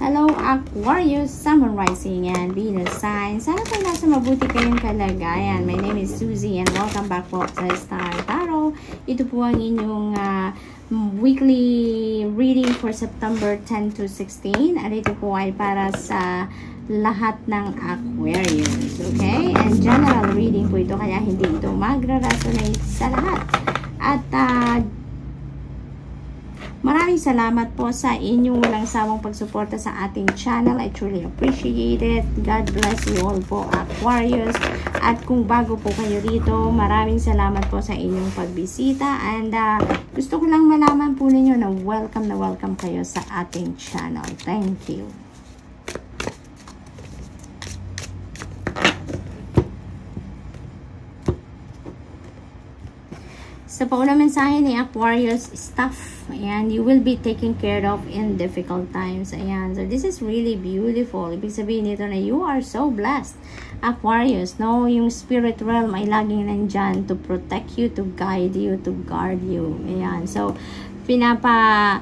Hello Aquarius, Sun, Rising, and Venus sign. Sana po nasa mabuti kayong kalagayan. My name is Susie and welcome back po sa Star Tarot. Ito po ang inyong weekly reading for September 10 to 16. At ito po ay para sa lahat ng Aquarius. Okay? And general reading po ito kaya hindi ito magra-resonate sa lahat. At maraming salamat po sa inyong walang sawang pagsuporta sa ating channel. I truly appreciate it. God bless you all po, Aquarius. At kung bago po kayo rito, maraming salamat po sa inyong pagbisita. And gusto ko lang malaman po ninyo na welcome kayo sa ating channel. Thank you. Sa paunang mensahe ni Aquarius, stuff. Ayan, you will be taken care of in difficult times. Ayan, so this is really beautiful. Ibig sabihin nito na you are so blessed, Aquarius. No, yung spirit realm ay laging nandyan to protect you, to guide you, to guard you. Ayan, so pinapaalam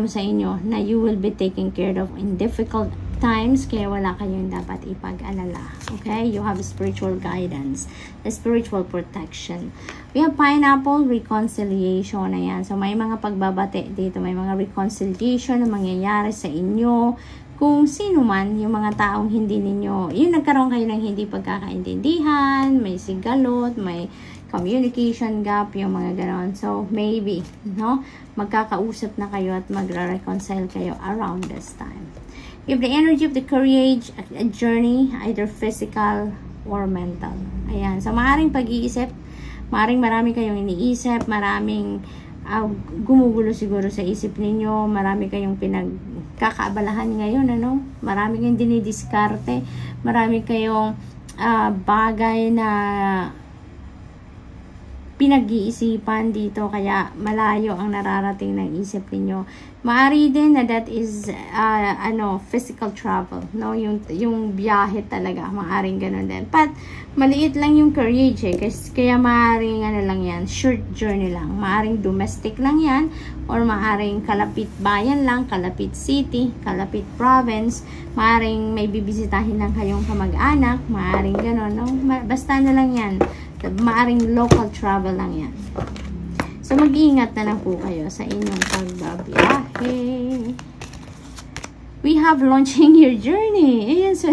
sa inyo na you will be taken care of in difficult times, kaya wala kayong dapat ipag-alala. Okay? You have spiritual guidance, spiritual protection. We have pineapple, reconciliation. Ayan. So, may mga pagbabate dito. May mga reconciliation na mangyayari sa inyo. Kung sino man, yung mga taong hindi ninyo, yung nagkaroon kayo ng hindi pagkakaintindihan, may sigalot, may communication gap, yung mga ganon. So, maybe, no? Magkakausap na kayo at magre-reconcile kayo around this time. You have the energy of the courage, a journey, either physical or mental. Ayan. So, maaaring pag-iisip, maaaring marami kayong iniisip, maraming gumugulo siguro sa isip ninyo, marami kayong pinagkakaabalahan ngayon, ano? Marami kayong dinidiskarte, marami kayong bagay na pinag-iisipan dito, kaya malayo ang nararating ng isip niyo. Maari din na that is physical travel, no, yung biyahe talaga, maaring ganun din. But maliit lang yung courage kasi kaya maaring lang yan, short journey lang, maaring domestic lang yan, or maaring kalapit bayan lang, kalapit city, kalapit province, maaring may bibisitahin lang kayong kamag-anak, maaring ganun, no, basta na lang yan. Maaring local travel lang yan. So, mag-iingat na lang po kayo sa inyong pagbabiyahe. We have launching your journey. Ayan, so,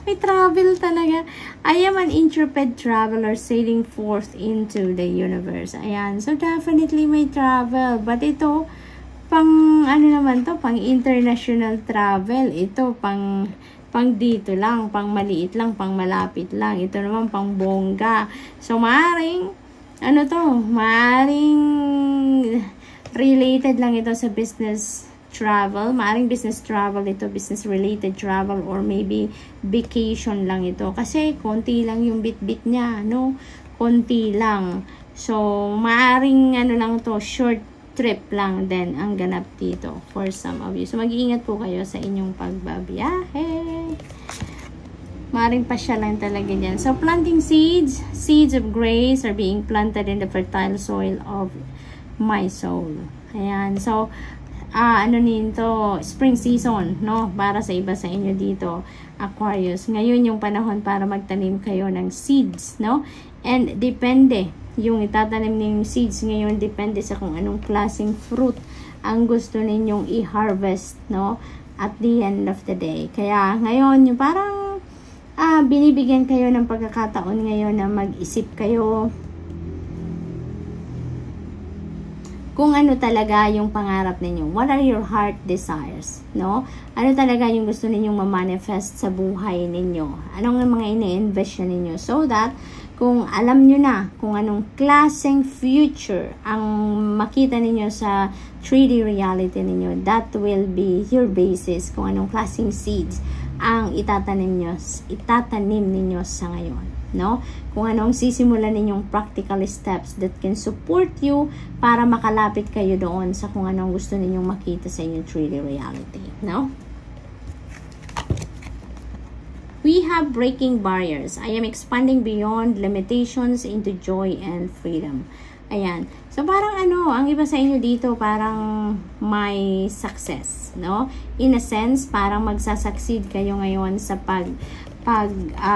may travel talaga. I am an intrepid traveler sailing forth into the universe. Ayan, so definitely may travel. But ito, pang international travel. Ito, pang dito lang, pang maliit lang, pang malapit lang. Ito naman pang bongga. So, maaring related lang ito sa business travel. Maaring business travel ito, business related travel, or maybe vacation lang ito. Kasi, konti lang yung bit-bit niya, no? Konti lang. So, maaring lang to, short trip lang din ang ganap dito for some of you. So, mag-iingat po kayo sa inyong pagbabiyahe. Maring pa siya lang talaga dyan. So, planting seeds of grace are being planted in the fertile soil of my soul. Ayan. So, nito, spring season, no? Para sa iba sa inyo dito, Aquarius. Ngayon yung panahon para magtanim kayo ng seeds, no? And depende yung itatanim ninyong seeds ngayon, depende sa kung anong klaseng fruit ang gusto ninyong i-harvest, no, at the end of the day. Kaya ngayon, yung parang binibigyan kayo ng pagkakataon ngayon na mag-isip kayo kung ano talaga yung pangarap ninyo. What are your heart desires, no? Ano talaga yung gusto ninyong ma-manifest sa buhay ninyo? Anong mga ine-invest ninyo? So that kung alam nyo na kung anong klaseng future ang makita ninyo sa 3D reality ninyo, that will be your basis kung anong klaseng seeds ang itatanim ninyo sa ngayon, no? Kung anong sisimulan ninyong practical steps that can support you para makalapit kayo doon sa kung anong gusto ninyong makita sa inyong 3D reality, no? We have breaking barriers. I am expanding beyond limitations into joy and freedom. Ayan. So, parang ano, ang iba sa inyo dito, parang may success, no? In a sense, parang magsasucceed kayo ngayon sa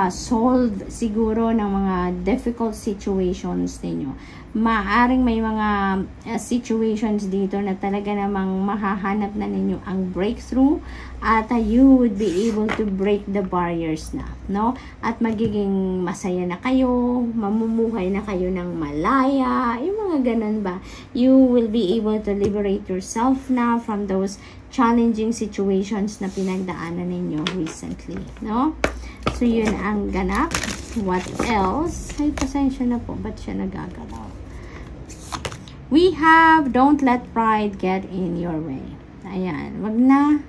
solve siguro ng mga difficult situations ninyo. Maaring may mga situations dito na talaga namang mahahanap na ninyo ang breakthrough at you would be able to break the barriers na, no? At magiging masaya na kayo, mamumuhay na kayo ng malaya, yung mga ganun ba. You will be able to liberate yourself now from those challenging situations na pinagdaanan ninyo recently, no? So, yun ang ganap. What else? Ay, pasensya na po. Ba't siya nagagalaw? We have, don't let pride get in your way. Ayan. Wag na.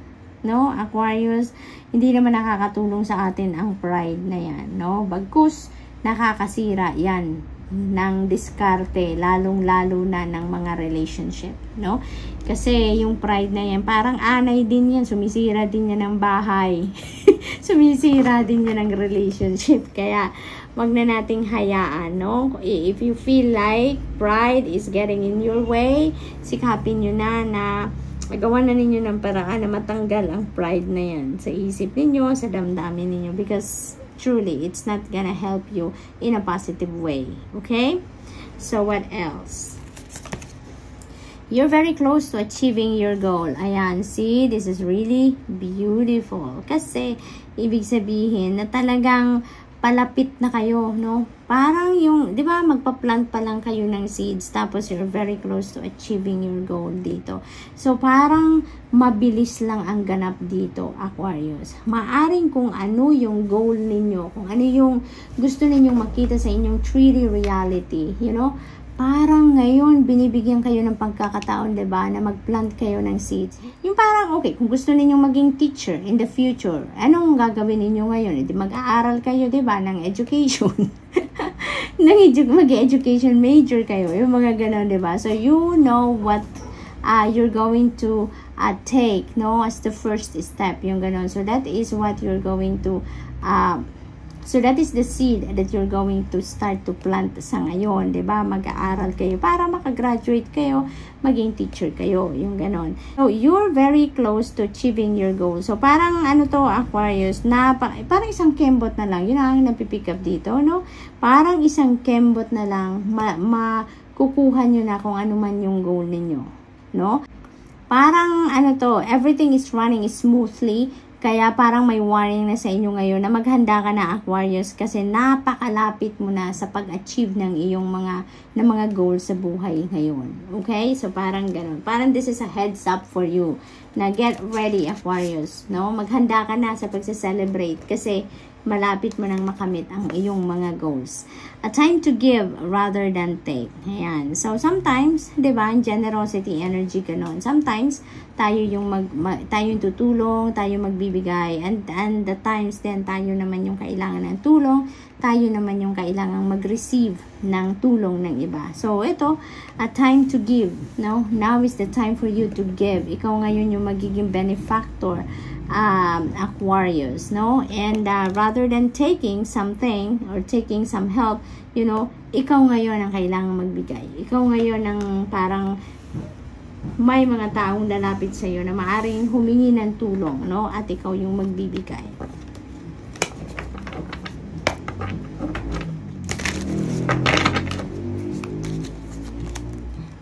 No? Aquarius, hindi naman nakakatulong sa atin ang pride na yan. No? Bagkus, nakakasira yan ng diskarte, lalong-lalo na ng mga relationship, no? Kasi yung pride na yan, parang anay din yan, sumisira din yan ng bahay, sumisira din yan ng relationship, kaya wag na nating hayaan, no? If you feel like pride is getting in your way, sikapin nyo na magawa na ninyo ng paraan na matanggal ang pride na yan sa isip ninyo, sa damdamin ninyo, because truly, it's not gonna help you in a positive way. Okay? So, what else? You're very close to achieving your goal. Ayan, see? This is really beautiful. Kasi, ibig sabihin na talagang palapit na kayo, no? Parang yung, di ba, magpa-plant pa lang kayo ng seeds, tapos you're very close to achieving your goal dito. So, parang mabilis lang ang ganap dito, Aquarius. Maaring kung ano yung goal ninyo, kung ano yung gusto ninyong makita sa inyong 3D reality, you know, parang ngayon, binibigyan kayo ng pagkakataon, diba, na mag-plant kayo ng seeds. Yung parang, okay, kung gusto ninyong maging teacher in the future, anong gagawin ninyo ngayon? Hindi mag-aaral kayo, diba, ng education. Mag-education major kayo, yung mga ganon, diba? So, you know what you're going to take, no, as the first step, yung ganon. So, that is what you're going to so, that is the seed that you're going to start to plant sa ngayon, diba? Mag-aaral kayo para makagraduate kayo, maging teacher kayo, yung ganon. So, you're very close to achieving your goal. So, parang ano to, Aquarius, parang isang kembot na lang. Yun ang napipick up dito, no? Parang isang kembot na lang, makukuha nyo na kung ano man yung goal ninyo, no? Parang ano to, everything is running smoothly. Kaya parang may warning na sa inyo ngayon na maghanda ka na, Aquarius, kasi napakalapit mo na sa pag-achieve ng iyong mga goals sa buhay ngayon. Okay? So parang ganun. Parang this is a heads up for you na get ready, Aquarius. No? Maghanda ka na sa pagse-celebrate kasi malapit mo nang makamit ang iyong mga goals. A time to give rather than take. Ayan. So, sometimes, diba, generosity energy ganon. Sometimes, tayo yung tayo yung tutulong, tayo magbibigay, and the times then tayo naman yung kailangan ng tulong, tayo naman yung kailangan mag-receive ng tulong ng iba. So, ito, a time to give. No? Now is the time for you to give. Ikaw ngayon yung magiging benefactor, Aquarius, no? And rather than taking something or taking some help, you know, ikaw ngayon ang kailangan magbigay. Ikaw ngayon ang parang may mga taong lalapit sa iyo na maaring humingi ng tulong, no? At ikaw yung magbibigay.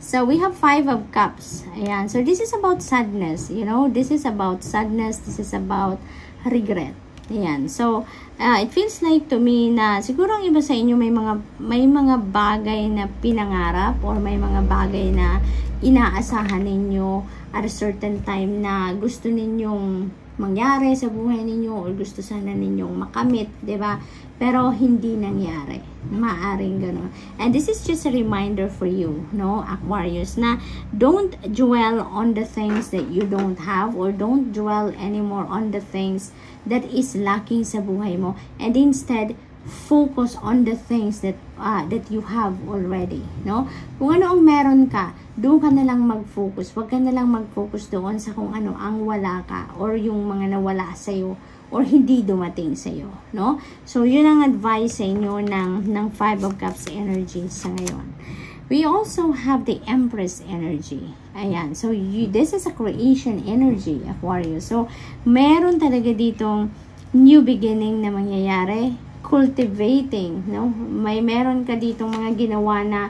So, we have 5 of Cups. Ayan. So, this is about sadness. You know, this is about sadness. This is about regret. Ayan. So, it feels like to me na siguro ang iba sa inyo may mga bagay na pinangarap or may mga bagay na inaasahan ninyo at a certain time na gusto ninyong mangyari sa buhay ninyo or gusto sana ninyong makamit, 'di ba? Pero hindi nangyari. Maaring gano'n. And this is just a reminder for you, no, Aquarius, na don't dwell on the things that you don't have or don't dwell anymore on the things that is lacking sa buhay mo. And instead, focus on the things that you have already, no? Kung ano ang meron ka, doon ka na lang mag-focus. Huwag ka na lang mag-focus doon sa kung ano ang wala ka or yung mga nawala sa'yo or hindi dumating sa'yo, no? So, yun ang advice sa inyo ng 5 of Cups energy sa ngayon. We also have the Empress energy. Ayan. So, this is a creation energy, Aquarius. So, meron talaga ditong new beginning na mangyayari. Cultivating, no? Meron ka ditong mga ginawa na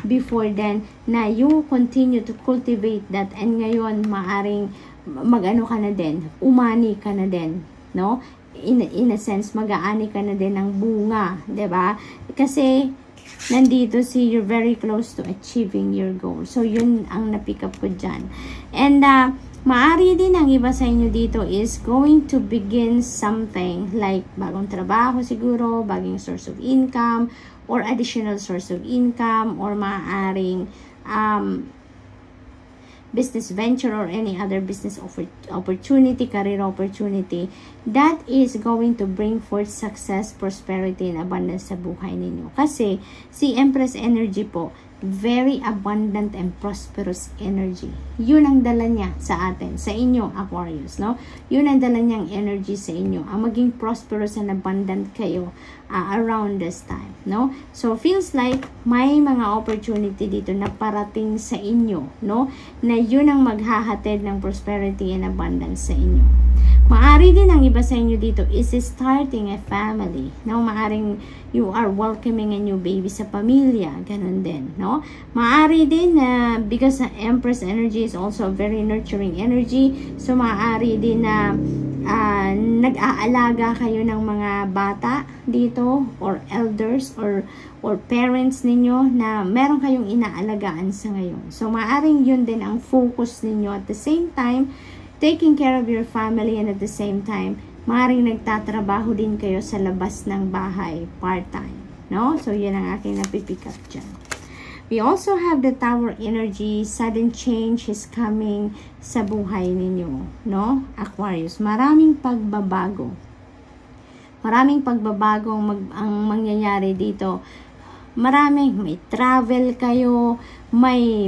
before then na you continue to cultivate that, and ngayon maaring mag-ano ka na din, umani ka na din, no? In a sense, mag-aani ka na din ng bunga, 'di ba? Kasi nandito you're very close to achieving your goal. So, yun ang na-pick up ko dyan. And, maari din ang iba sa inyo dito is going to begin something like bagong trabaho siguro, bagong source of income, or additional source of income, or maaaring business venture or any other business opportunity, career opportunity that is going to bring forth success, prosperity, and abundance sa buhay ninyo. Kasi si Empress energy po, very abundant and prosperous energy. Yun ang dala niya sa atin, sa inyo, Aquarius, no? Yun ang dala niyang energy sa inyo. Ang maging prosperous and abundant kayo around this time, no? So, feels like may mga opportunity dito na parating sa inyo, no? Na yun ang maghahatid ng prosperity and abundance sa inyo. Maari din ang iba sa inyo dito is starting a family, no? Maaring you are welcoming a new baby sa pamilya, ganun din, no? Maari din na because Empress energy is also a very nurturing energy, so maari din na nag-aalaga kayo ng mga bata dito, or elders, or parents ninyo na meron kayong inaalagaan sa ngayon. So maaring yun din ang focus ninyo at the same time, taking care of your family, and at the same time, maaaring nagtatrabaho din kayo sa labas ng bahay, part-time, no? So, yan ang aking napipick up dyan. We also have the Tower energy, sudden change is coming sa buhay ninyo, no? Aquarius, maraming pagbabago. Maraming pagbabago ang mangyayari dito. May travel kayo, may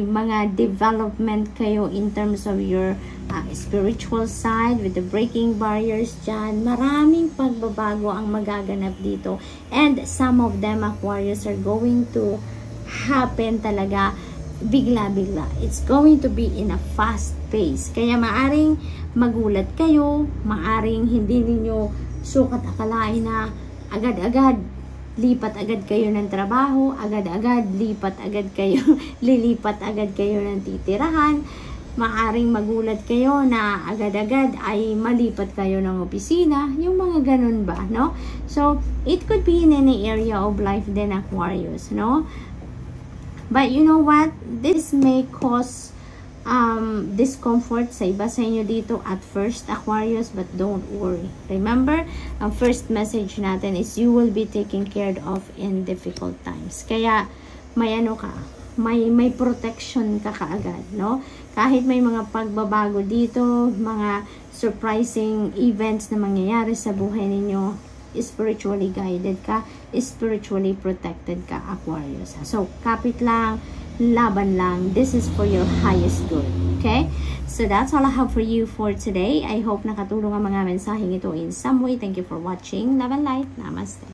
mga development kayo in terms of your spiritual side with the breaking barriers dyan. Maraming pagbabago ang magaganap dito, and some of them, Aquarius, are going to happen talaga bigla-bigla. It's going to be in a fast pace. Kaya maaring magulat kayo, maaring hindi ninyo sukat akalain na agad-agad lipat agad kayo ng trabaho, agad-agad lilipat agad kayo ng titirahan. Maaring magulat kayo na agad-agad ay malipat kayo ng opisina, yung mga ganun ba, no? So, it could be in any area of life din, Aquarius, no? But you know what? This may cause discomfort sa iba sa inyo dito at first, Aquarius, but don't worry. Remember, ang first message natin is you will be taken care of in difficult times. Kaya may may protection ka kaagad, no? Kahit may mga pagbabago dito, mga surprising events na mangyayari sa buhay ninyo, spiritually guided ka, spiritually protected ka, Aquarius. So, kapit lang, laban lang. This is for your highest good. Okay? So, that's all I have for you for today. I hope nakatulong ang mga mensaheng ito in some way. Thank you for watching. Love and light. Namaste.